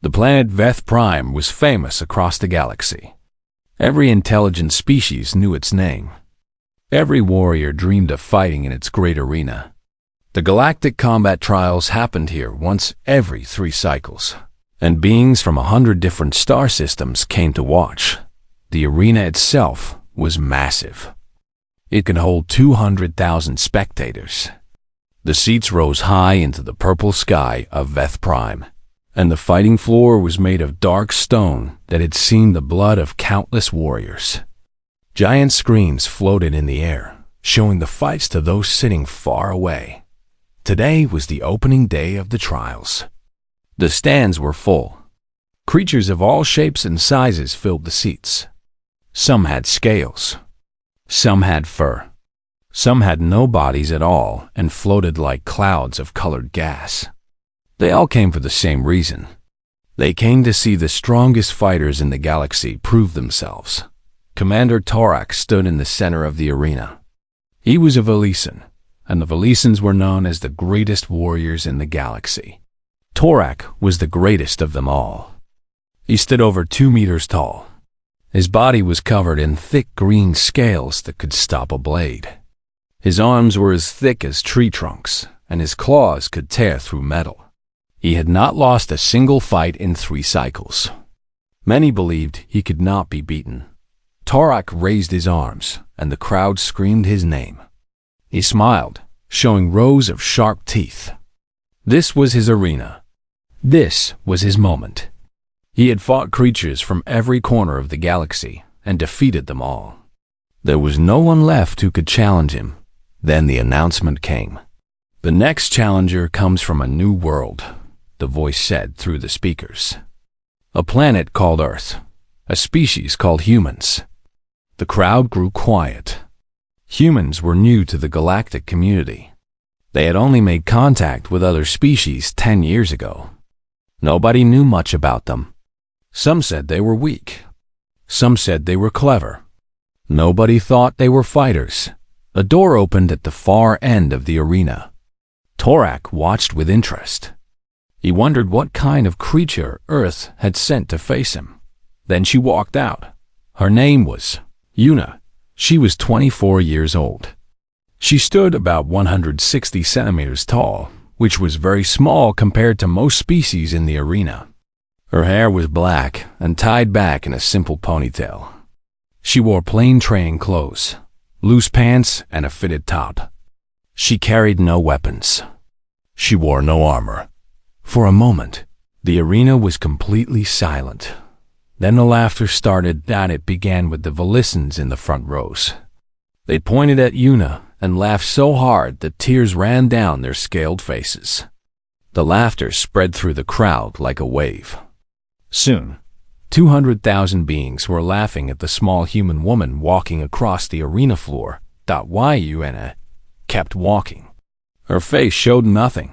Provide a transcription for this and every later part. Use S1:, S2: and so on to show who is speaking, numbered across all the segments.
S1: The planet Veth Prime was famous across the galaxy. Every intelligent species knew its name. Every warrior dreamed of fighting in its great arena. The galactic combat trials happened here once every 3 cycles, and beings from 100 different star systems came to watch. The arena itself was massive. It could hold 200,000 spectators. The seats rose high into the purple sky of Veth Prime, and the fighting floor was made of dark stone that had seen the blood of countless warriors. Giant screens floated in the air, showing the fights to those sitting far away. Today was the opening day of the trials. The stands were full. Creatures of all shapes and sizes filled the seats. Some had scales. Some had fur. Some had no bodies at all and floated like clouds of colored gas. They all came for the same reason. They came to see the strongest fighters in the galaxy prove themselves. Commander Torak stood in the center of the arena. He was a Velisan, and the Velisans were known as the greatest warriors in the galaxy. Torak was the greatest of them all. He stood over 2 meters tall. His body was covered in thick green scales that could stop a blade. His arms were as thick as tree trunks, and his claws could tear through metal. He had not lost a single fight in 3 cycles. Many believed he could not be beaten. Torak raised his arms, and the crowd screamed his name. He smiled, showing rows of sharp teeth. This was his arena. This was his moment. He had fought creatures from every corner of the galaxy and defeated them all. There was no one left who could challenge him. Then the announcement came. "The next challenger comes from a new world," the voice said through the speakers. "A planet called Earth, a species called humans." The crowd grew quiet. Humans were new to the galactic community. They had only made contact with other species 10 years ago. Nobody knew much about them. Some said they were weak. Some said they were clever. Nobody thought they were fighters. A door opened at the far end of the arena. Torak watched with interest. He wondered what kind of creature Earth had sent to face him. Then she walked out. Her name was Yuna. She was 24 years old. She stood about 160 centimeters tall, which was very small compared to most species in the arena. Her hair was black and tied back in a simple ponytail. She wore plain training clothes, loose pants, and a fitted top. She carried no weapons. She wore no armor. For a moment, the arena was completely silent. Then the laughter started, and it began with the Velisans in the front rows. They pointed at Yuna and laughed so hard that tears ran down their scaled faces. The laughter spread through the crowd like a wave. Soon, 200,000 beings were laughing at the small human woman walking across the arena floor. Yuna kept walking. Her face showed nothing.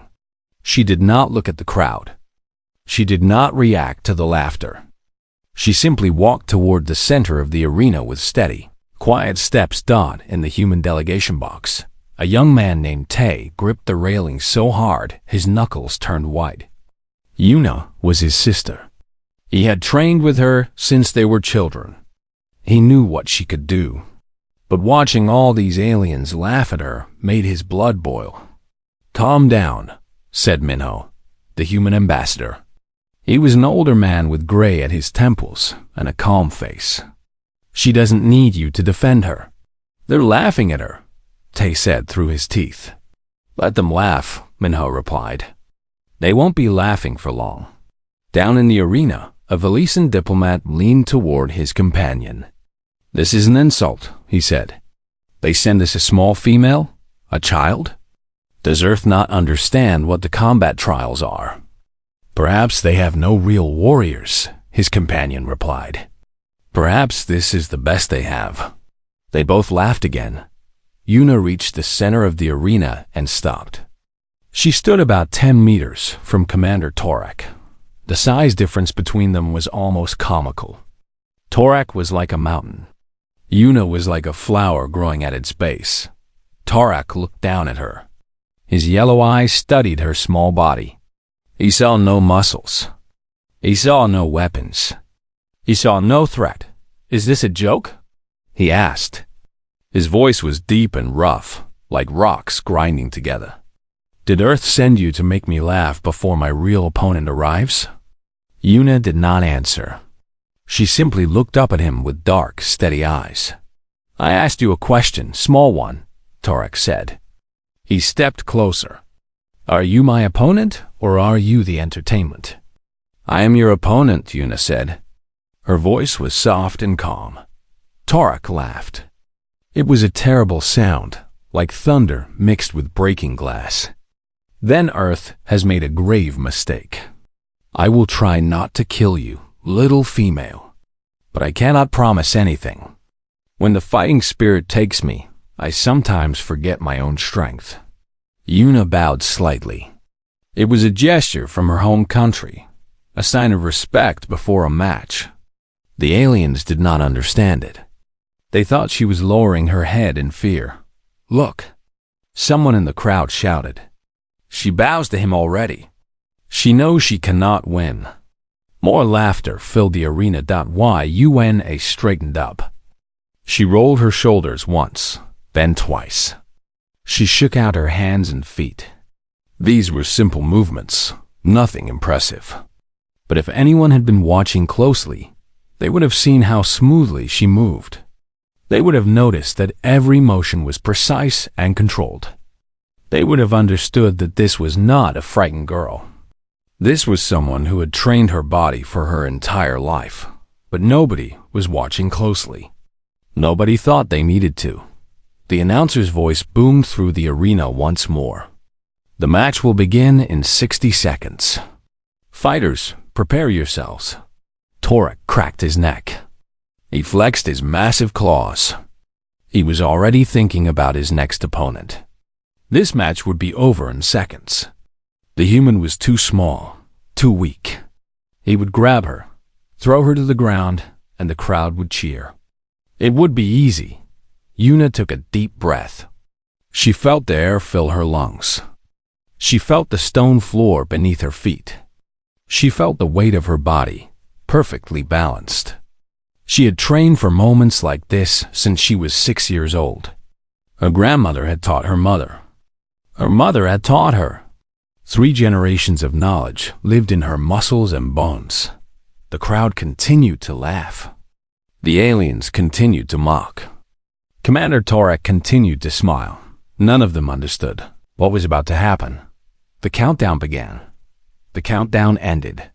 S1: She did not look at the crowd. She did not react to the laughter. She simply walked toward the center of the arena with steady, quiet steps. In the human delegation box, a young man named Tay gripped the railing so hard his knuckles turned white. Yuna was his sister. He had trained with her since they were children. He knew what she could do. But watching all these aliens laugh at her made his blood boil. "Calm down," said Minho, the human ambassador. He was an older man with gray at his temples and a calm face. "She doesn't need you to defend her." "They're laughing at her," Tay said through his teeth. "Let them laugh," Minho replied. "They won't be laughing for long." Down in the arena, a Velisan diplomat leaned toward his companion. "This is an insult," he said. "They send us a small female? A child? Does Earth not understand what the combat trials are?" "Perhaps they have no real warriors," his companion replied. "Perhaps this is the best they have." They both laughed again. Yuna reached the center of the arena and stopped. She stood about 10 meters from Commander Torak. The size difference between them was almost comical. Torak was like a mountain. Yuna was like a flower growing at its base. Torak looked down at her. His yellow eyes studied her small body. He saw no muscles. He saw no weapons. He saw no threat. "Is this a joke?" he asked. His voice was deep and rough, like rocks grinding together. "Did Earth send you to make me laugh before my real opponent arrives?" Yuna did not answer. She simply looked up at him with dark, steady eyes. "I asked you a question, small one," Torak said. He stepped closer. "Are you my opponent, or are you the entertainment?" "I am your opponent," Yuna said. Her voice was soft and calm. Torak laughed. It was a terrible sound, like thunder mixed with breaking glass. "Then Earth has made a grave mistake. I will try not to kill you, little female. But I cannot promise anything. When the fighting spirit takes me, I sometimes forget my own strength." Yuna bowed slightly. It was a gesture from her home country, a sign of respect before a match. The aliens did not understand it. They thought she was lowering her head in fear. "Look!" Someone in the crowd shouted. "She bows to him already. She knows she cannot win." More laughter filled the arena. Yuna straightened up. She rolled her shoulders once, then twice. She shook out her hands and feet. These were simple movements, nothing impressive. But if anyone had been watching closely, they would have seen how smoothly she moved. They would have noticed that every motion was precise and controlled. They would have understood that this was not a frightened girl. This was someone who had trained her body for her entire life, but nobody was watching closely. Nobody thought they needed to. The announcer's voice boomed through the arena once more. "The match will begin in 60 seconds. Fighters, prepare yourselves." Torak cracked his neck. He flexed his massive claws. He was already thinking about his next opponent. This match would be over in seconds. The human was too small, too weak. He would grab her, throw her to the ground, and the crowd would cheer. It would be easy. Yuna took a deep breath. She felt the air fill her lungs. She felt the stone floor beneath her feet. She felt the weight of her body, perfectly balanced. She had trained for moments like this since she was 6 years old. Her grandmother had taught her mother. Her mother had taught her. 3 generations of knowledge lived in her muscles and bones. The crowd continued to laugh. The aliens continued to mock. Commander Torak continued to smile. None of them understood what was about to happen. The countdown began. The countdown ended.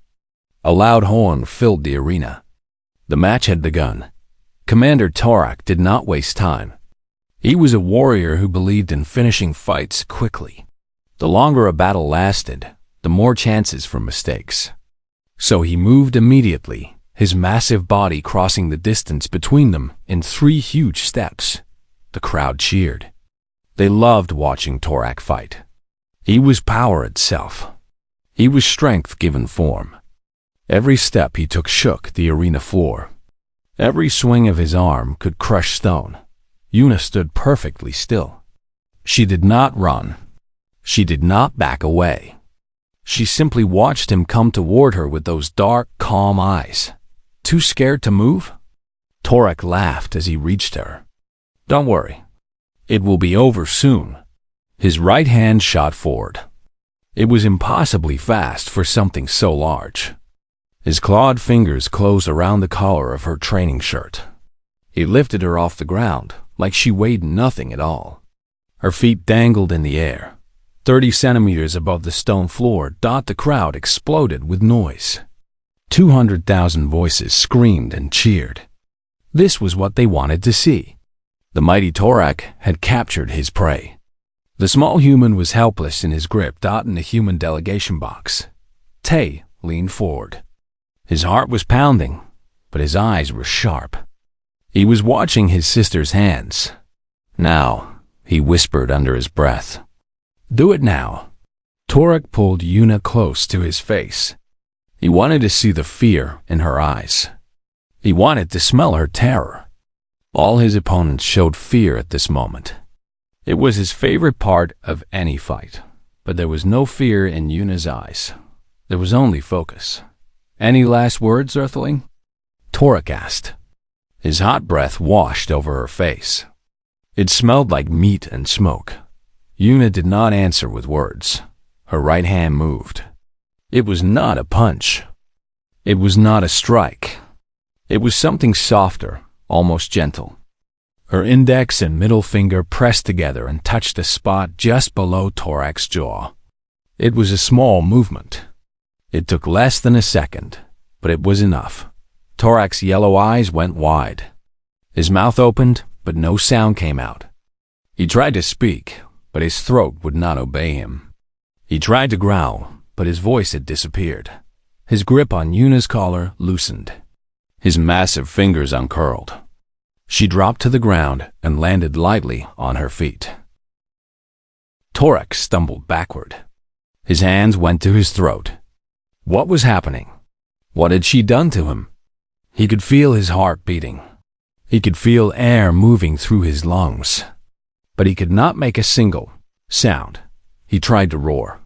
S1: A loud horn filled the arena. The match had begun. Commander Torak did not waste time. He was a warrior who believed in finishing fights quickly. The longer a battle lasted, the more chances for mistakes. So he moved immediately, his massive body crossing the distance between them in 3 huge steps. The crowd cheered. They loved watching Torak fight. He was power itself. He was strength given form. Every step he took shook the arena floor. Every swing of his arm could crush stone. Yuna stood perfectly still. She did not run. She did not back away. She simply watched him come toward her with those dark, calm eyes. Too scared to move? Torak laughed as he reached her. "Don't worry. It will be over soon." His right hand shot forward. It was impossibly fast for something so large. His clawed fingers closed around the collar of her training shirt. He lifted her off the ground like she weighed nothing at all. Her feet dangled in the air. 30 centimeters above the stone floor, the crowd exploded with noise. 200,000 voices screamed and cheered. This was what they wanted to see. The mighty Torak had captured his prey. The small human was helpless in his grip. In the human delegation box, Tay leaned forward. His heart was pounding, but his eyes were sharp. He was watching his sister's hands. "Now," he whispered under his breath. "Do it now." Torak pulled Yuna close to his face. He wanted to see the fear in her eyes. He wanted to smell her terror. All his opponents showed fear at this moment. It was his favorite part of any fight, but there was no fear in Yuna's eyes. There was only focus. Any last words, Earthling? Torek asked. His hot breath washed over her face. It smelled like meat and smoke. Una did not answer with words. Her right hand moved. It was not a punch. It was not a strike. It was something softer, almost gentle. Her index and middle finger pressed together and touched a spot just below Torek's jaw. It was a small movement. It took less than a second, but it was enough. Torek's yellow eyes went wide. His mouth opened, but no sound came out. He tried to speak, but his throat would not obey him. He tried to growl, but his voice had disappeared. His grip on Una's collar loosened. His massive fingers uncurled. She dropped to the ground and landed lightly on her feet. Torek stumbled backward. His hands went to his throat. What was happening? What had she done to him? He could feel his heart beating. He could feel air moving through his lungs. But he could not make a single sound. He tried to roar.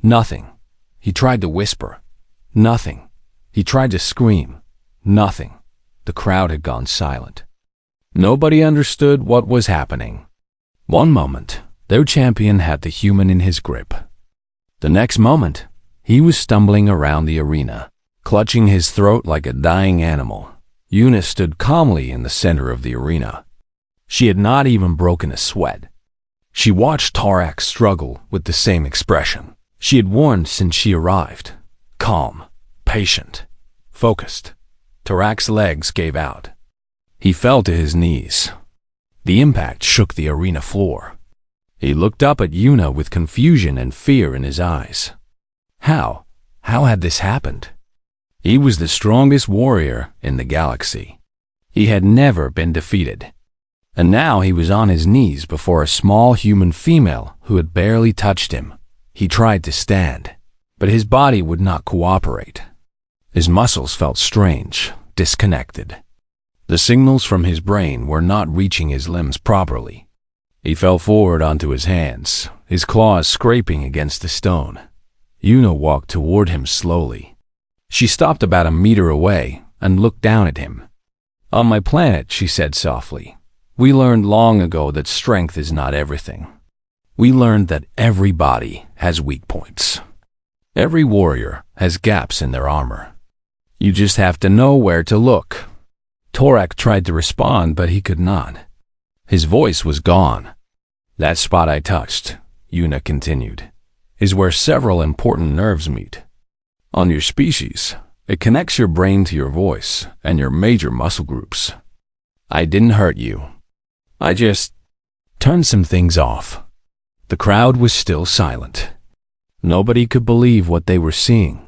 S1: Nothing. He tried to whisper. Nothing. He tried to scream. Nothing. The crowd had gone silent. Nobody understood what was happening. One moment, their champion had the human in his grip. The next moment, he was stumbling around the arena, clutching his throat like a dying animal. Una stood calmly in the center of the arena. She had not even broken a sweat. She watched Torek struggle with the same expression she had worn since she arrived. Calm, patient, focused. Torek's legs gave out. He fell to his knees. The impact shook the arena floor. He looked up at Una with confusion and fear in his eyes. How had this happened? He was the strongest warrior in the galaxy. He had never been defeated. And now he was on his knees before a small human female who had barely touched him. He tried to stand, but his body would not cooperate. His muscles felt strange, disconnected. The signals from his brain were not reaching his limbs properly. He fell forward onto his hands, his claws scraping against the stone. Una walked toward him slowly. She stopped about a meter away and looked down at him. On my planet, she said softly, we learned long ago that strength is not everything. We learned that every body has weak points. Every warrior has gaps in their armor. You just have to know where to look. Torek tried to respond, but he could not. His voice was gone. That spot I touched, Una continued, is where several important nerves meet. On your species, it connects your brain to your voice and your major muscle groups. I didn't hurt you. I just turned some things off. The crowd was still silent. Nobody could believe what they were seeing.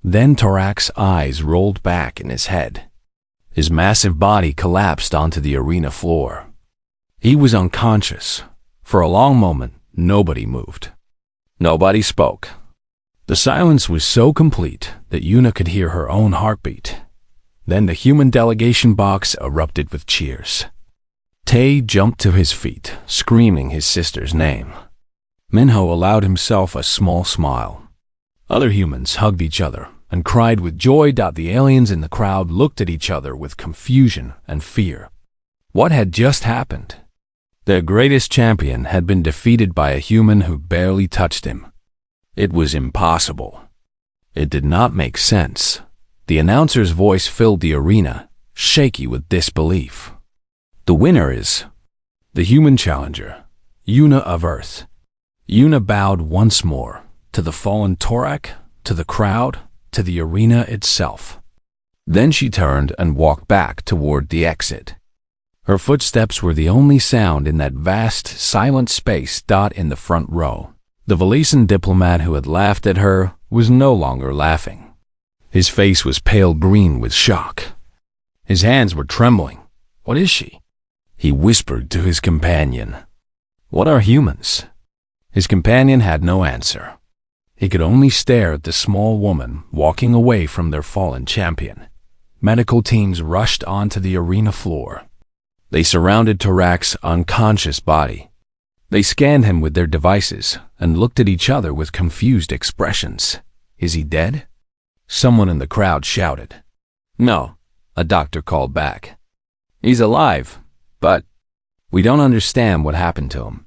S1: Then Torek's eyes rolled back in his head. His massive body collapsed onto the arena floor. He was unconscious. For a long moment, nobody moved. Nobody spoke. The silence was so complete that Una could hear her own heartbeat. Then the human delegation box erupted with cheers. Tay jumped to his feet, screaming his sister's name. Minho allowed himself a small smile. Other humans hugged each other and cried with joy. The aliens in the crowd looked at each other with confusion and fear. What had just happened? Their greatest champion had been defeated by a human who barely touched him. It was impossible. It did not make sense. The announcer's voice filled the arena, shaky with disbelief. The winner is the human challenger, Una of Earth. Una bowed once more, to the fallen Torek, to the crowd, to the arena itself. Then she turned and walked back toward the exit. Her footsteps were the only sound in that vast, silent space. In the front row, the Valisan diplomat who had laughed at her was no longer laughing. His face was pale green with shock. His hands were trembling. What is she? He whispered to his companion. What are humans? His companion had no answer. He could only stare at the small woman walking away from their fallen champion. Medical teams rushed onto the arena floor. They surrounded Torek's unconscious body. They scanned him with their devices and looked at each other with confused expressions. Is he dead? Someone in the crowd shouted. "No," a doctor called back. "He's alive, but we don't understand what happened to him."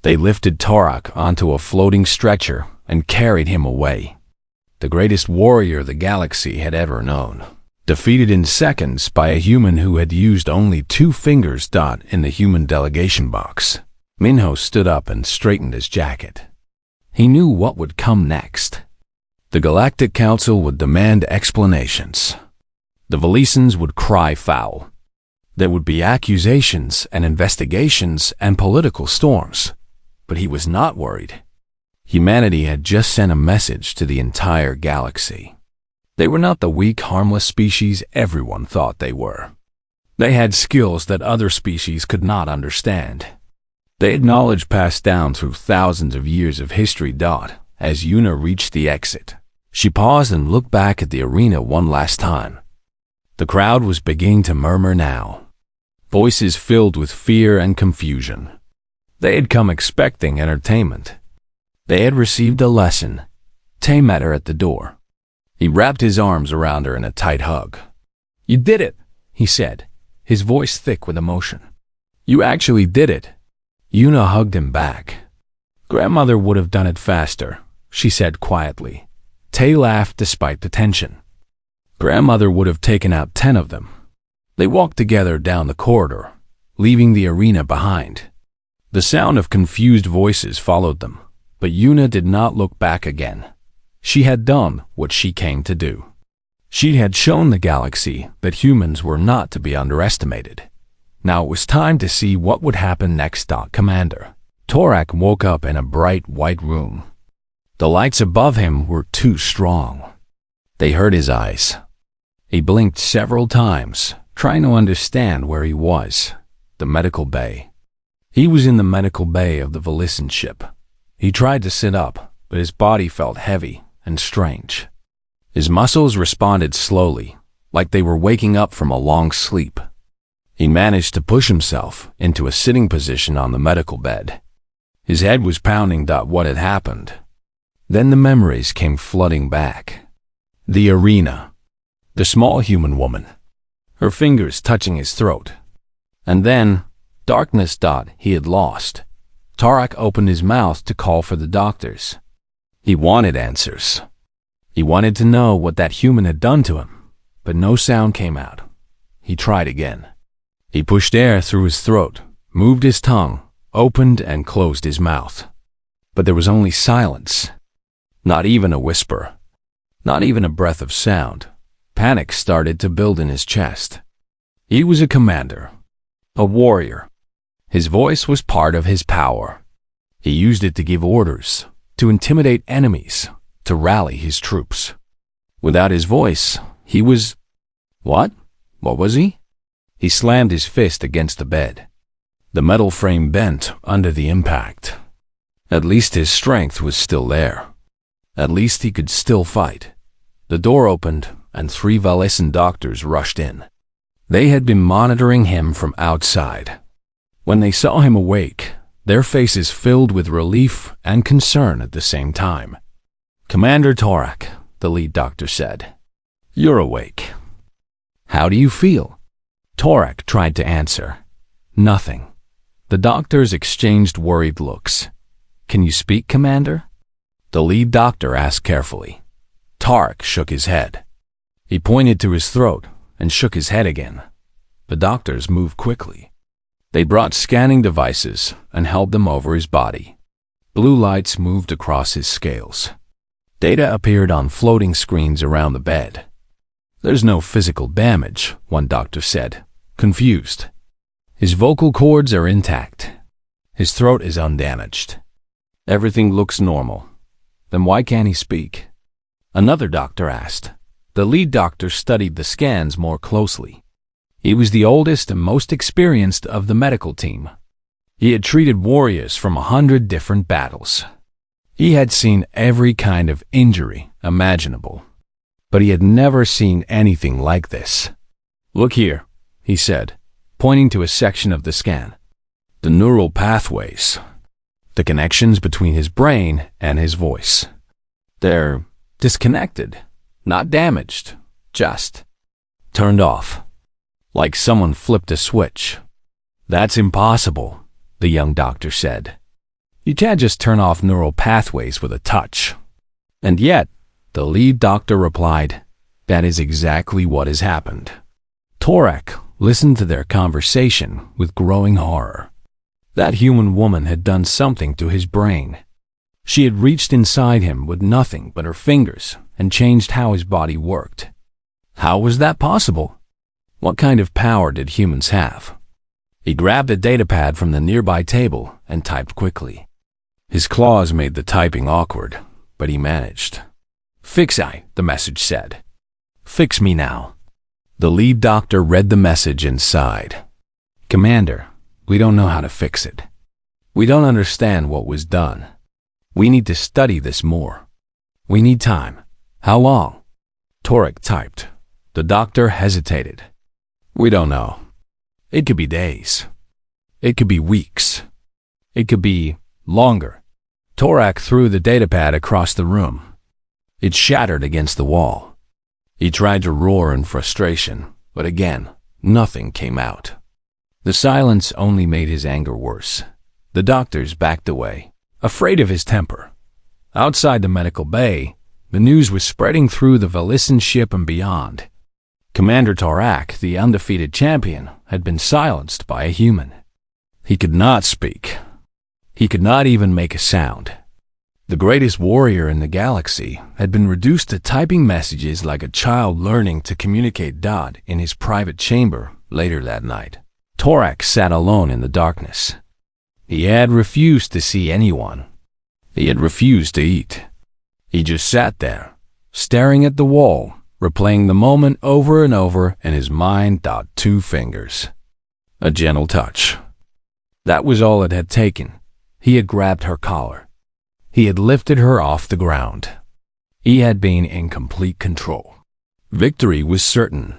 S1: They lifted Torak onto a floating stretcher and carried him away. The greatest warrior the galaxy had ever known, defeated in seconds by a human who had used only 2 fingers. In the human delegation box, Minho stood up and straightened his jacket. He knew what would come next. The Galactic Council would demand explanations. The Valisans would cry foul. There would be accusations and investigations and political storms. But he was not worried. Humanity had just sent a message to the entire galaxy. They were not the weak, harmless species everyone thought they were. They had skills that other species could not understand. They had knowledge passed down through thousands of years of history. As Yuna reached the exit, she paused and looked back at the arena one last time. The crowd was beginning to murmur now, voices filled with fear and confusion. They had come expecting entertainment. They had received a lesson. Tay met her at the door. He wrapped his arms around her in a tight hug. "You did it," he said, his voice thick with emotion. "You actually did it." Yuna hugged him back. "Grandmother would have done it faster," she said quietly. Tay laughed despite the tension. "Grandmother would have taken out 10 of them." They walked together down the corridor, leaving the arena behind. The sound of confused voices followed them, but Yuna did not look back again. She had done what she came to do. She had shown the galaxy that humans were not to be underestimated. Now it was time to see what would happen next. Commander Torak woke up in a bright white room. The lights above him were too strong. They hurt his eyes. He blinked several times, trying to understand where he was. The medical bay. He was in the medical bay of the Valisan ship. He tried to sit up, but his body felt heavy and strange. His muscles responded slowly, like they were waking up from a long sleep. He managed to push himself into a sitting position on the medical bed. His head was pounding. What had happened? Then the memories came flooding back. The arena. The small human woman. Her fingers touching his throat. And then, darkness. He had lost. Torak opened his mouth to call for the doctors. He wanted answers. He wanted to know what that human had done to him, but no sound came out. He tried again. He pushed air through his throat, moved his tongue, opened and closed his mouth. But there was only silence. Not even a whisper. Not even a breath of sound. Panic started to build in his chest. He was a commander. A warrior. His voice was part of his power. He used it to give orders, to intimidate enemies, to rally his troops. Without his voice, he was... What? What was he? He slammed his fist against the bed. The metal frame bent under the impact. At least his strength was still there. At least he could still fight. The door opened, and 3 Valisan doctors rushed in. They had been monitoring him from outside. When they saw him awake, their faces filled with relief and concern at the same time. "Commander Torak," the lead doctor said, "you're awake. How do you feel?" Torak tried to answer. Nothing. The doctors exchanged worried looks. "Can you speak, Commander?" The lead doctor asked carefully. Torak shook his head. He pointed to his throat and shook his head again. The doctors moved quickly. They brought scanning devices and held them over his body. Blue lights moved across his scales. Data appeared on floating screens around the bed. "There's no physical damage," one doctor said, confused. "His vocal cords are intact. His throat is undamaged. Everything looks normal. Then why can't he speak?" Another doctor asked. The lead doctor studied the scans more closely. He was the oldest and most experienced of the medical team. He had treated warriors from 100 different battles. He had seen every kind of injury imaginable. But he had never seen anything like this. "Look here," he said, pointing to a section of the scan. "The neural pathways. The connections between his brain and his voice. They're disconnected. Not damaged, just turned off. Like someone flipped a switch. That's impossible, the young doctor said. You can't just turn off neural pathways with a touch. And yet, the lead doctor replied, that is exactly what has happened. Torak listened to their conversation with growing horror. That human woman had done something to his brain. She had reached inside him with nothing but her fingers and changed how his body worked. How was that possible? What kind of power did humans have? He grabbed a datapad from the nearby table and typed quickly. His claws made the typing awkward, but he managed. Fix I, the message said. Fix me now. The lead doctor read the message and sighed. Commander, we don't know how to fix it. We don't understand what was done. We need to study this more. We need time. How long? Torak typed. The doctor hesitated. We don't know. It could be days. It could be weeks. It could be longer. Torak threw the datapad across the room. It shattered against the wall. He tried to roar in frustration, but again, nothing came out. The silence only made his anger worse. The doctors backed away, afraid of his temper. Outside the medical bay, the news was spreading through the Velisan ship and beyond. Commander Torak, the undefeated champion, had been silenced by a human. He could not speak. He could not even make a sound. The greatest warrior in the galaxy had been reduced to typing messages like a child learning to communicate in his private chamber later that night. Torak sat alone in the darkness. He had refused to see anyone. He had refused to eat. He just sat there, staring at the wall, replaying the moment over and over in his mind. 2 fingers. A gentle touch. That was all it had taken. He had grabbed her collar. He had lifted her off the ground. He had been in complete control. Victory was certain.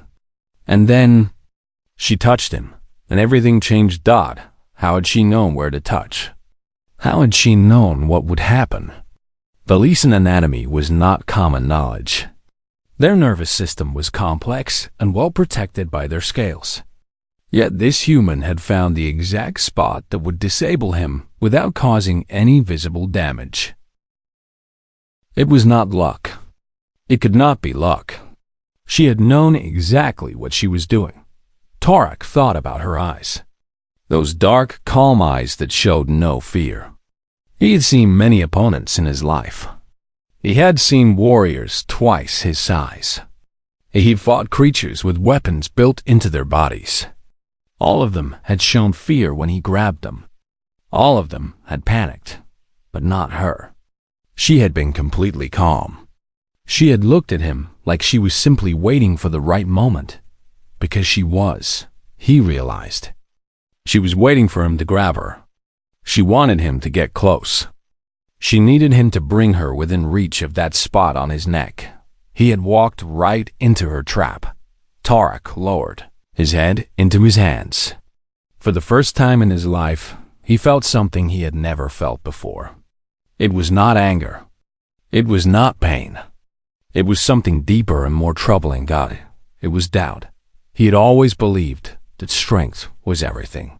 S1: And then she touched him, and everything changed. How had she known where to touch? How had she known what would happen? Velisan anatomy was not common knowledge. Their nervous system was complex and well protected by their scales. Yet this human had found the exact spot that would disable him without causing any visible damage. It was not luck. It could not be luck. She had known exactly what she was doing. Torak thought about her eyes. Those dark, calm eyes that showed no fear. He had seen many opponents in his life. He had seen warriors twice his size. He fought creatures with weapons built into their bodies. All of them had shown fear when he grabbed them. All of them had panicked, but not her. She had been completely calm. She had looked at him like she was simply waiting for the right moment, because she was, he realized. She was waiting for him to grab her. She wanted him to get close. She needed him to bring her within reach of that spot on his neck. He had walked right into her trap. Torak lowered his head into his hands. For the first time in his life, he felt something he had never felt before. It was not anger. It was not pain. It was something deeper and more troubling. It was doubt. He had always believed that strength was everything.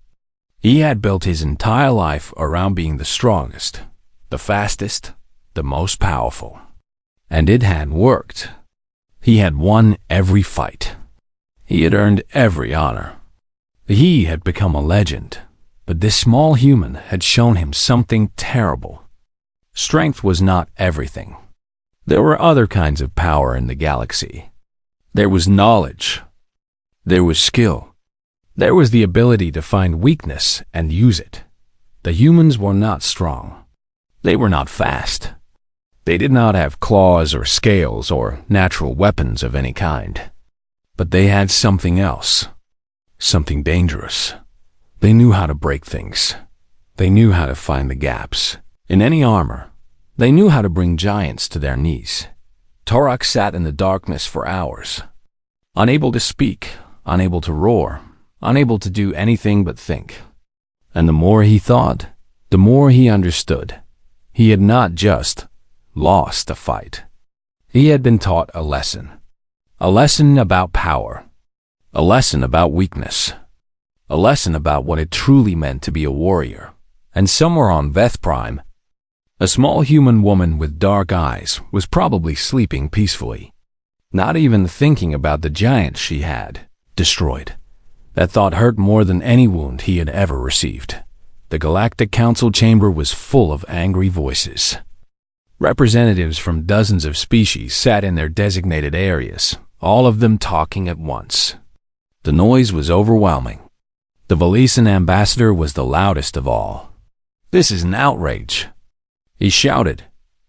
S1: He had built his entire life around being the strongest, the fastest, the most powerful. And it had worked. He had won every fight. He had earned every honor. He had become a legend, but this small human had shown him something terrible. Strength was not everything. There were other kinds of power in the galaxy. There was knowledge. There was skill. There was the ability to find weakness and use it. The humans were not strong. They were not fast. They did not have claws or scales or natural weapons of any kind. But they had something else, something dangerous. They knew how to break things. They knew how to find the gaps in any armor. They knew how to bring giants to their knees. Torak sat in the darkness for hours, unable to speak, unable to roar, unable to do anything but think. And the more he thought, the more he understood. He had not just lost a fight. He had been taught a lesson. A lesson about power. A lesson about weakness. A lesson about what it truly meant to be a warrior. And somewhere on Veth Prime, a small human woman with dark eyes was probably sleeping peacefully, not even thinking about the giants she had destroyed. That thought hurt more than any wound he had ever received. The Galactic Council chamber was full of angry voices. Representatives from dozens of species sat in their designated areas, all of them talking at once. The noise was overwhelming. The Valisan ambassador was the loudest of all. "This is an outrage," he shouted,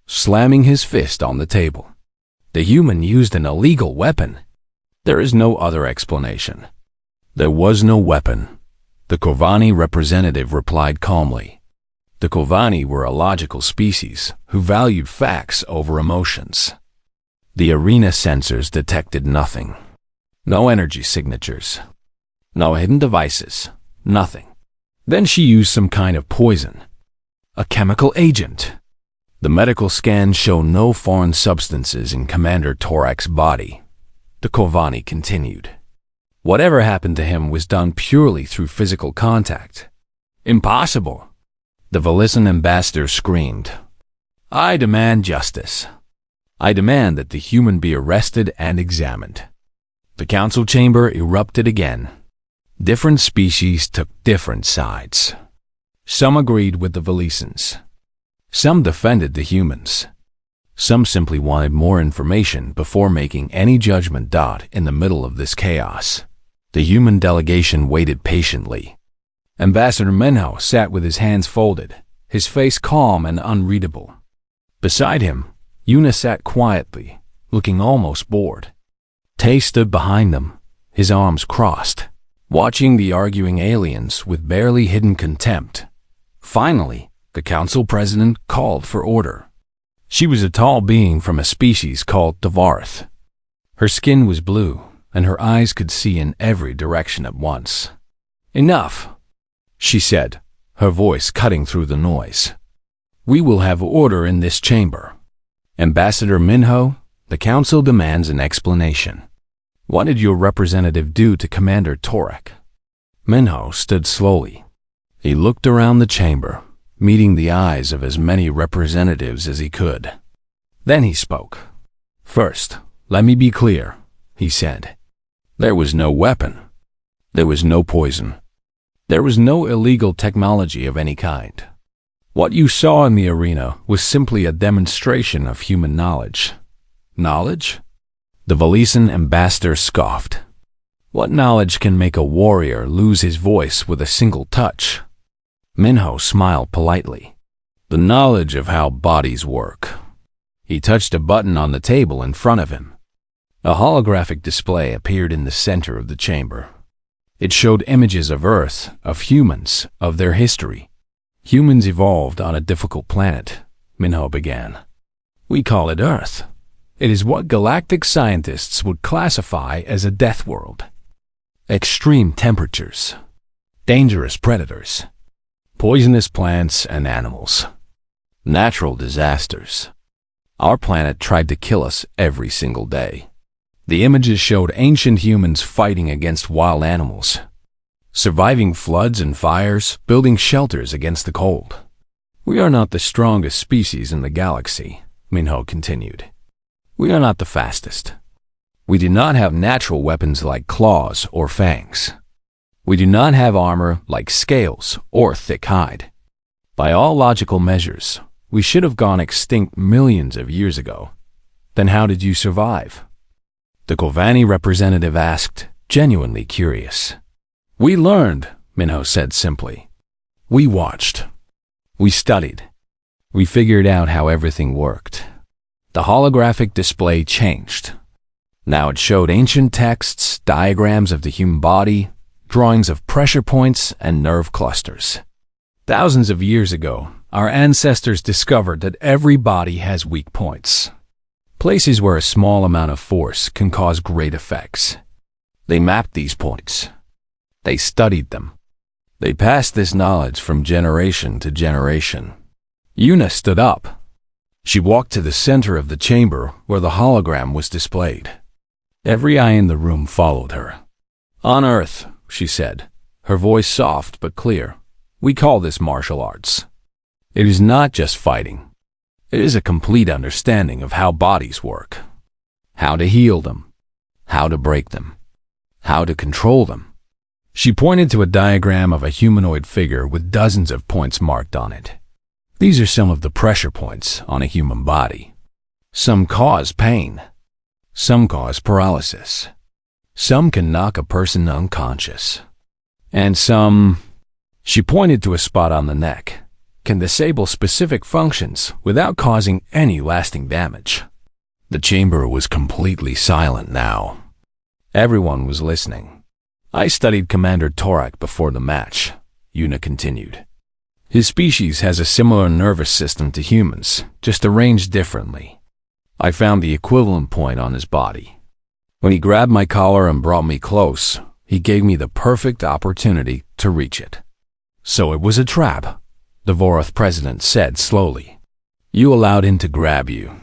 S1: slamming his fist on the table. "The human used an illegal weapon. There is no other explanation." "There was no weapon," the Corvani representative replied calmly. The Corvani were a logical species who valued facts over emotions. The arena sensors detected nothing. No energy signatures. No hidden devices. Nothing. Then she used some kind of poison. A chemical agent. The medical scans show no foreign substances in Commander Torak's body. The Corvani continued. Whatever happened to him was done purely through physical contact. "Impossible!" The Valisan ambassador screamed. "I demand justice. I demand that the human be arrested and examined." The council chamber erupted again. Different species took different sides. Some agreed with the Valisans. Some defended the humans. Some simply wanted more information before making any judgment. In the middle of this chaos, the human delegation waited patiently. Ambassador Minho sat with his hands folded, his face calm and unreadable. Beside him, Yuna sat quietly, looking almost bored. Tay stood behind them, his arms crossed, watching the arguing aliens with barely hidden contempt. Finally, the council president called for order. She was a tall being from a species called Devarth. Her skin was blue, and her eyes could see in every direction at once. "Enough," she said, her voice cutting through the noise. "We will have order in this chamber. Ambassador Minho, the council demands an explanation. What did your representative do to Commander Torak?" Minho stood slowly. He looked around the chamber, meeting the eyes of as many representatives as he could. Then he spoke. "First, let me be clear," he said. "There was no weapon. There was no poison. There was no illegal technology of any kind. What you saw in the arena was simply a demonstration of human knowledge." "Knowledge?" The Valisan ambassador scoffed. "What knowledge can make a warrior lose his voice with a single touch?" Minho smiled politely. "The knowledge of how bodies work." He touched a button on the table in front of him. A holographic display appeared in the center of the chamber. It showed images of Earth, of humans, of their history. "Humans evolved on a difficult planet," Minho began. "We call it Earth. It is what galactic scientists would classify as a death world. Extreme temperatures, dangerous predators, poisonous plants and animals, natural disasters. Our planet tried to kill us every single day." The images showed ancient humans fighting against wild animals, surviving floods and fires, building shelters against the cold. "We are not the strongest species in the galaxy," Minho continued. "We are not the fastest. We do not have natural weapons like claws or fangs. We do not have armor like scales or thick hide. By all logical measures, we should have gone extinct millions of years ago. Then how did you survive?" The Corvani representative asked, genuinely curious. "We learned," Minho said simply. "We watched. We studied. We figured out how everything worked." The holographic display changed. Now it showed ancient texts, diagrams of the human body, drawings of pressure points and nerve clusters. Thousands of years ago, our ancestors discovered that every body has weak points. Places where a small amount of force can cause great effects. They mapped these points. They studied them. They passed this knowledge from generation to generation. Yuna stood up. She walked to the center of the chamber where the hologram was displayed. Every eye in the room followed her. "On Earth," she said, her voice soft but clear, "we call this martial arts. It is not just fighting. It is a complete understanding of how bodies work, how to heal them, how to break them, how to control them." She pointed to a diagram of a humanoid figure with dozens of points marked on it. These are some of the pressure points on a human body. Some cause pain. Some cause paralysis. Some can knock a person unconscious. And some, she pointed to a spot on the neck, can disable specific functions without causing any lasting damage. The chamber was completely silent now. Everyone was listening. "I studied Commander Torak before the match," Yuna continued. "His species has a similar nervous system to humans, just arranged differently. I found the equivalent point on his body. When he grabbed my collar and brought me close, he gave me the perfect opportunity to reach it." "So it was a trap," the Vorath president said slowly. "You allowed him to grab you."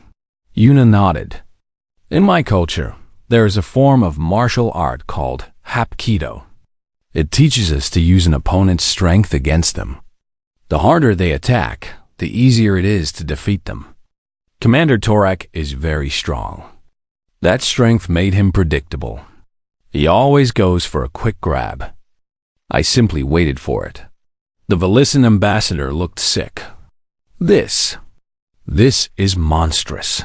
S1: Yuna nodded. "In my culture, there is a form of martial art called Hapkido. It teaches us to use an opponent's strength against them. The harder they attack, the easier it is to defeat them. Commander Torak is very strong. That strength made him predictable. He always goes for a quick grab. I simply waited for it." The Velisan ambassador looked sick. This is monstrous.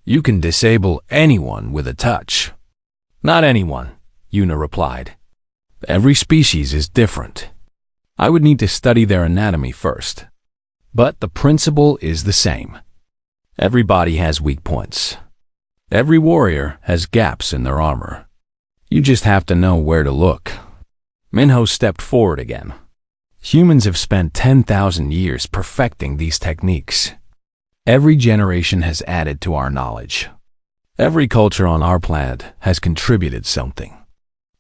S1: You can disable anyone with a touch." "Not anyone," Yuna replied. "Every species is different. I would need to study their anatomy first. But the principle is the same. Every body has weak points. Every warrior has gaps in their armor. You just have to know where to look." Minho stepped forward again. "Humans have spent 10,000 years perfecting these techniques. Every generation has added to our knowledge. Every culture on our planet has contributed something.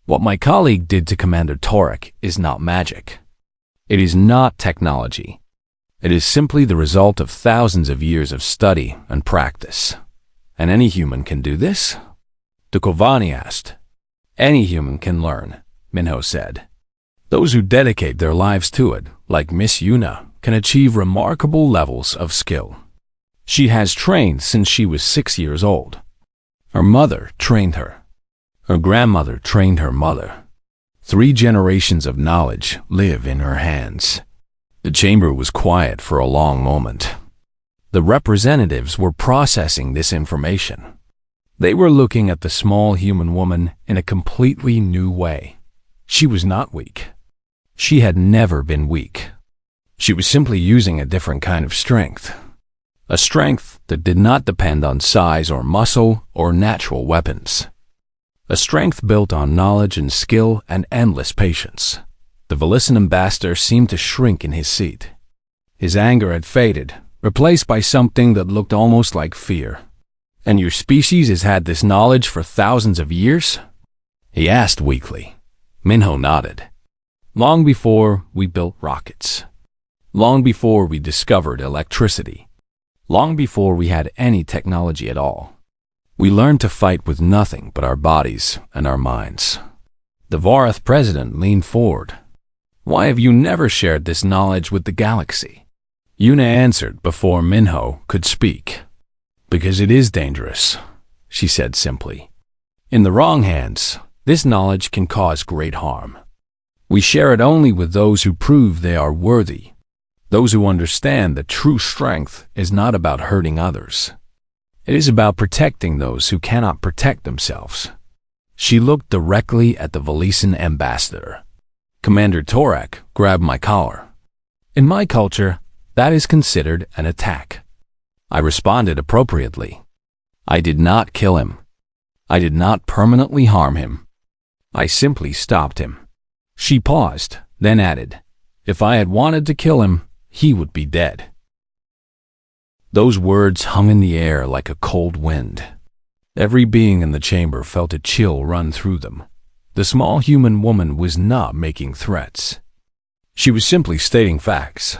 S1: What my colleague did to Commander Torak is not magic. It is not technology. It is simply the result of thousands of years of study and practice. And any human can do this?" Dukovani asked. "Any human can learn," Minho said. "Those who dedicate their lives to it, like Miss Yuna, can achieve remarkable levels of skill. She has trained since she was 6 years old. Her mother trained her. Her grandmother trained her mother. 3 generations of knowledge live in her hands." The chamber was quiet for a long moment. The representatives were processing this information. They were looking at the small human woman in a completely new way. She was not weak. She had never been weak. She was simply using a different kind of strength. A strength that did not depend on size or muscle or natural weapons. A strength built on knowledge and skill and endless patience. The Velisan ambassador seemed to shrink in his seat. His anger had faded, replaced by something that looked almost like fear. "And your species has had this knowledge for thousands of years?" he asked weakly. Minho nodded. "Long before we built rockets. Long before we discovered electricity. Long before we had any technology at all. We learned to fight with nothing but our bodies and our minds." The Vorath president leaned forward. "Why have you never shared this knowledge with the galaxy?" Yuna answered before Minho could speak. "Because it is dangerous," she said simply. "In the wrong hands, this knowledge can cause great harm. We share it only with those who prove they are worthy, those who understand that true strength is not about hurting others. It is about protecting those who cannot protect themselves." She looked directly at the Velisan ambassador. "Commander Torak grabbed my collar. In my culture, that is considered an attack. I responded appropriately. I did not kill him. I did not permanently harm him. I simply stopped him." She paused, then added, "If I had wanted to kill him, he would be dead." Those words hung in the air like a cold wind. Every being in the chamber felt a chill run through them. The small human woman was not making threats. She was simply stating facts.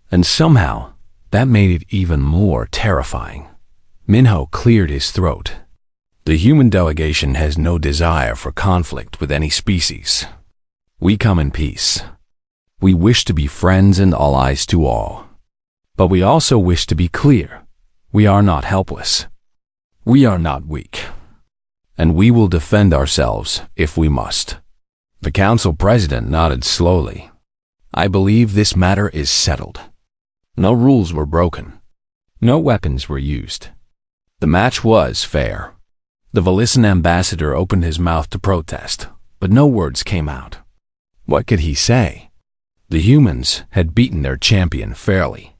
S1: And somehow, That made it even more terrifying. Minho cleared his throat. The human delegation has no desire for conflict with any species. We come in peace. We wish to be friends and allies to all. But we also wish to be clear. We are not helpless. We are not weak. And we will defend ourselves if we must. The council president nodded slowly. I believe this matter is settled. No rules were broken. No weapons were used. The match was fair. The Valisan ambassador opened his mouth to protest, but no words came out. What could he say? The humans had beaten their champion fairly.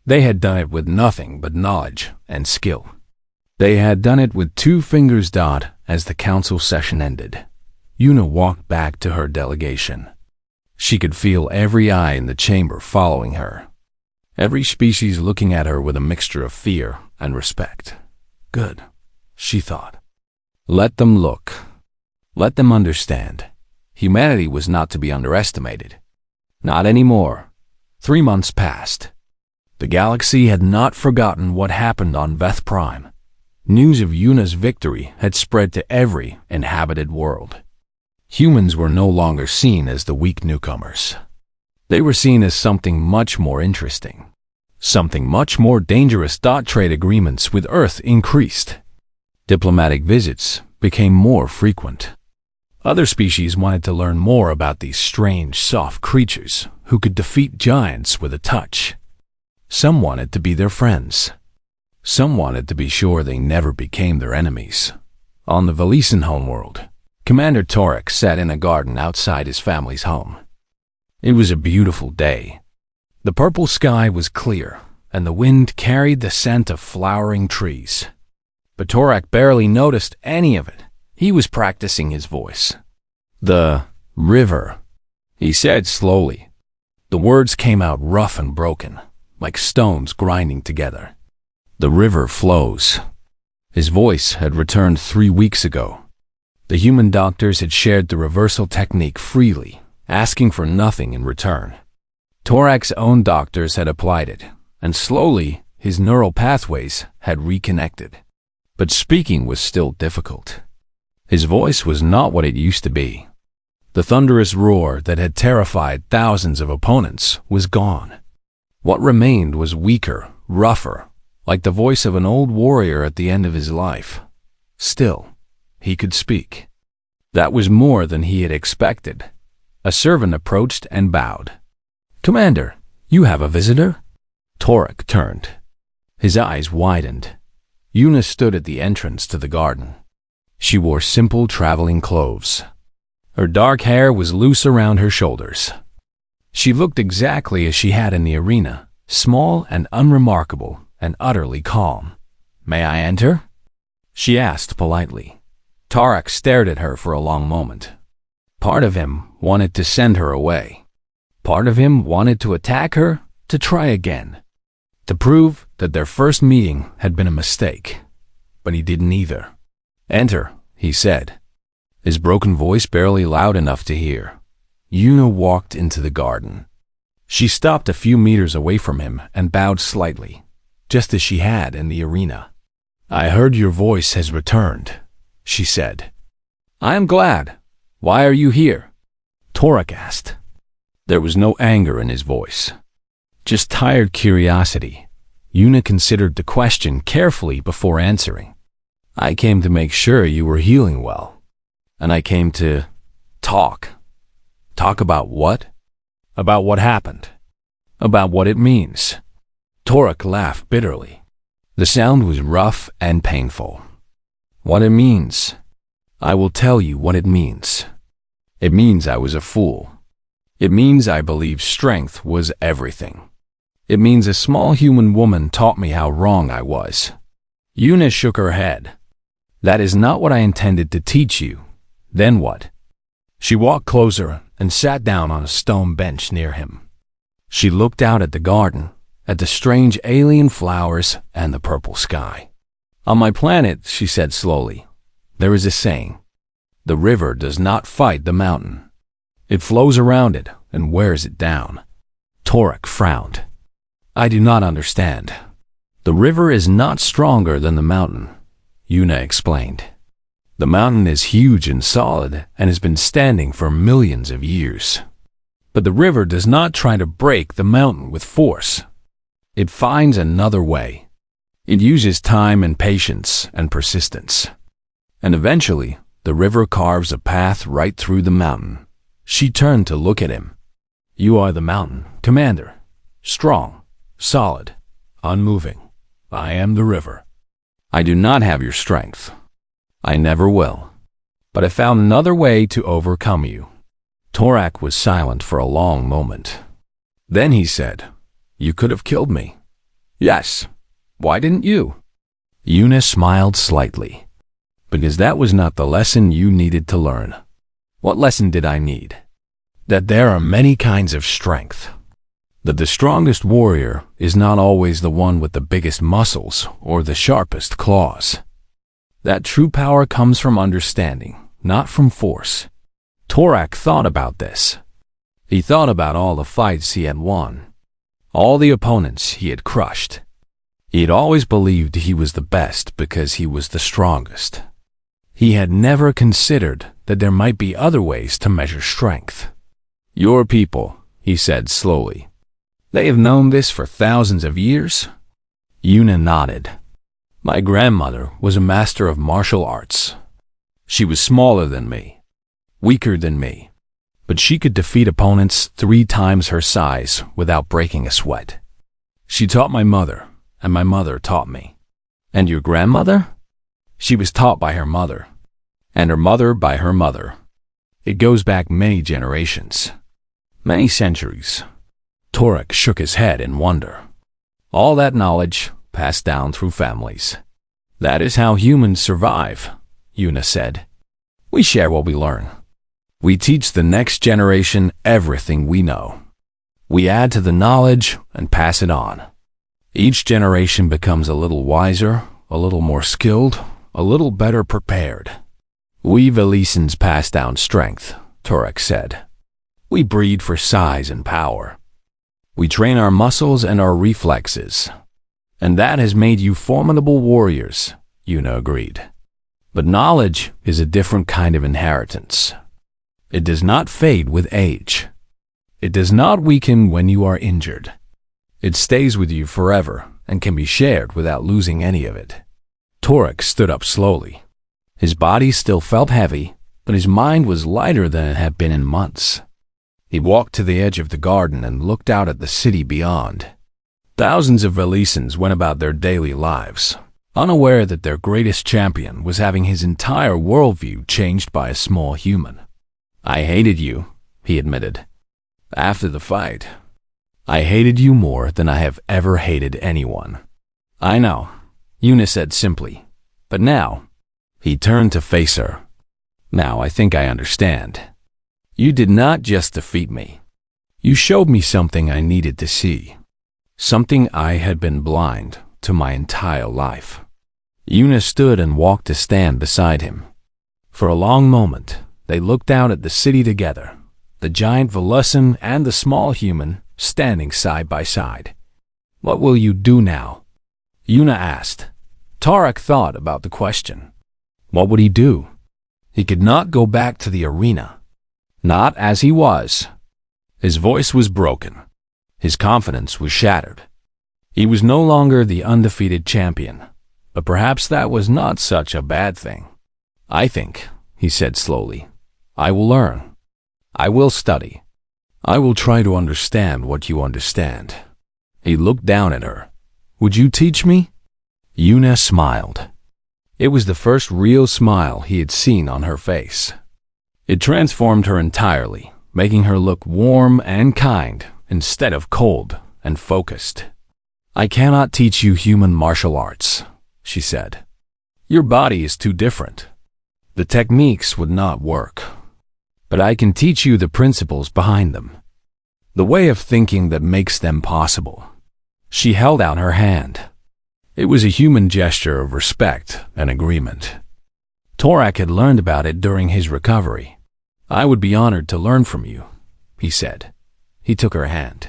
S1: They had done it with nothing but knowledge and skill. They had done it with 2 fingers dot as the council session ended. Yuna walked back to her delegation. She could feel every eye in the chamber following her. Every species looking at her with a mixture of fear and respect. Good, she thought. Let them look. Let them understand. Humanity was not to be underestimated. Not anymore. 3 months passed. The galaxy had not forgotten what happened on Veth Prime. News of Yuna's victory had spread to every inhabited world. Humans were no longer seen as the weak newcomers. They were seen as something much more interesting. Something much more dangerous. Trade agreements with Earth increased. Diplomatic visits became more frequent. Other species wanted to learn more about these strange, soft creatures who could defeat giants with a touch. Some wanted to be their friends. Some wanted to be sure they never became their enemies. On the Valisan homeworld, Commander Torek sat in a garden outside his family's home. It was a beautiful day. The purple sky was clear, and the wind carried the scent of flowering trees. But Torek barely noticed any of it. He was practicing his voice. The river, he said slowly. The words came out rough and broken, like stones grinding together. The river flows. His voice had returned 3 weeks ago. The human doctors had shared the reversal technique freely, asking for nothing in return. Torak's own doctors had applied it, and slowly his neural pathways had reconnected. But speaking was still difficult. His voice was not what it used to be. The thunderous roar that had terrified thousands of opponents was gone. What remained was weaker, rougher, like the voice of an old warrior at the end of his life. Still, he could speak. That was more than he had expected. A servant approached and bowed. "Commander, you have a visitor?" Torek turned. His eyes widened. Yuna stood at the entrance to the garden. She wore simple traveling clothes. Her dark hair was loose around her shoulders. She looked exactly as she had in the arena, small and unremarkable and utterly calm. "May I enter?" she asked politely. Torek stared at her for a long moment. Part of him wanted to send her away. Part of him wanted to attack her, to try again, to prove that their first meeting had been a mistake. But he didn't either. "Enter," he said, his broken voice barely loud enough to hear. Yuna walked into the garden. She stopped a few meters away from him and bowed slightly, just as she had in the arena. "I heard your voice has returned," she said. "I am glad. Why are you here?" Torek asked. There was no anger in his voice, just tired curiosity. Yuna considered the question carefully before answering. "I came to make sure you were healing well. And I came to talk." "Talk about what?" "About what happened. About what it means." Torek laughed bitterly. The sound was rough and painful. "What it means? I will tell you what it means. It means I was a fool. It means I believed strength was everything. It means a small human woman taught me how wrong I was." Yuna shook her head. "That is not what I intended to teach you. Then what?" She walked closer and sat down on a stone bench near him. She looked out at the garden, at the strange alien flowers and the purple sky. "On my planet," she said slowly, "there is a saying. The river does not fight the mountain. It flows around it and wears it down." Torek frowned. I do not understand. The river is not stronger than the mountain, Yuna explained. The mountain is huge and solid and has been standing for millions of years. But the river does not try to break the mountain with force. It finds another way. It uses time and patience and persistence. And eventually, the river carves a path right through the mountain. She turned to look at him. You are the mountain, Commander. Strong, solid, unmoving. I am the river. I do not have your strength. I never will. But I found another way to overcome you. Torak was silent for a long moment. Then he said, You could have killed me. Yes. Why didn't you? Yuna smiled slightly. Because that was not the lesson you needed to learn. What lesson did I need? That there are many kinds of strength. That the strongest warrior is not always the one with the biggest muscles or the sharpest claws. That true power comes from understanding, not from force. Torak thought about this. He thought about all the fights he had won, all the opponents he had crushed. He had always believed he was the best because he was the strongest. He had never considered that there might be other ways to measure strength. Your people, he said slowly. They have known this for thousands of years? Yuna nodded. My grandmother was a master of martial arts. She was smaller than me, weaker than me, but she could defeat opponents 3 times her size without breaking a sweat. She taught my mother, and my mother taught me. And your grandmother? She was taught by her mother, and her mother by her mother. It goes back many generations, many centuries. Torak shook his head in wonder. All that knowledge passed down through families. That is how humans survive, Yuna said. We share what we learn. We teach the next generation everything we know. We add to the knowledge and pass it on. Each generation becomes a little wiser, a little more skilled, a little better prepared. We Velisans pass down strength, Torak said. We breed for size and power. We train our muscles and our reflexes. And that has made you formidable warriors, Yuna agreed. But knowledge is a different kind of inheritance. It does not fade with age. It does not weaken when you are injured. It stays with you forever and can be shared without losing any of it. Torak stood up slowly. His body still felt heavy, but his mind was lighter than it had been in months. He walked to the edge of the garden and looked out at the city beyond. Thousands of Velisans went about their daily lives, unaware that their greatest champion was having his entire worldview changed by a small human. I hated you, he admitted. After the fight, I hated you more than I have ever hated anyone. I know, Yuna said simply. But now, he turned to face her. Now I think I understand. You did not just defeat me. You showed me something I needed to see. Something I had been blind to my entire life. Yuna stood and walked to stand beside him. For a long moment, they looked out at the city together, the giant Velusan and the small human standing side by side. What will you do now? Yuna asked. Torak thought about the question. What would he do? He could not go back to the arena. Not as he was. His voice was broken. His confidence was shattered. He was no longer the undefeated champion, but perhaps that was not such a bad thing. I think, he said slowly, I will learn. I will study. I will try to understand what you understand. He looked down at her. Would you teach me? Yuna smiled. It was the first real smile he had seen on her face. It transformed her entirely, making her look warm and kind instead of cold and focused. I cannot teach you human martial arts, she said. Your body is too different. The techniques would not work. But I can teach you the principles behind them. The way of thinking that makes them possible. She held out her hand. It was a human gesture of respect and agreement. Torak had learned about it during his recovery. I would be honored to learn from you, he said. He took her hand.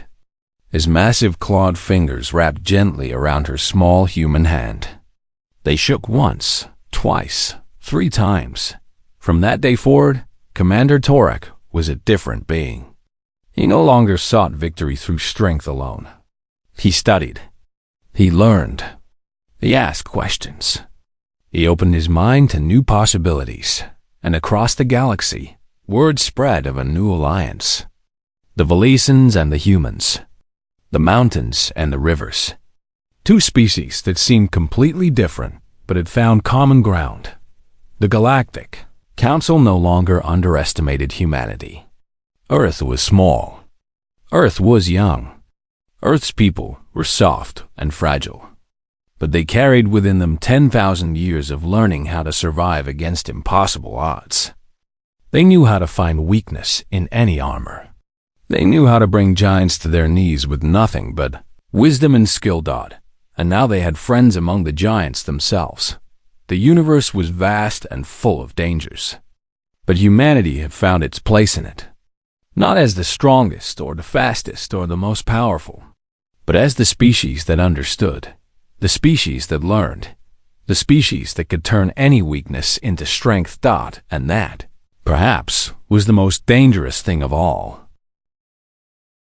S1: His massive clawed fingers wrapped gently around her small human hand. They shook once, twice, 3 times. From that day forward, Commander Torak was a different being. He no longer sought victory through strength alone. He studied. He learned. He asked questions. He opened his mind to new possibilities, and across the galaxy, word spread of a new alliance. The Valisans and the humans. The mountains and the rivers. 2 species that seemed completely different, but had found common ground. The Galactic Council no longer underestimated humanity. Earth was small. Earth was young. Earth's people were soft and fragile. But they carried within them 10,000 years of learning how to survive against impossible odds. They knew how to find weakness in any armor. They knew how to bring giants to their knees with nothing but wisdom and skill. And now they had friends among the giants themselves. The universe was vast and full of dangers. But humanity had found its place in it. Not as the strongest or the fastest or the most powerful, but as the species that understood, the species that learned, the species that could turn any weakness into strength. And that, perhaps, was the most dangerous thing of all.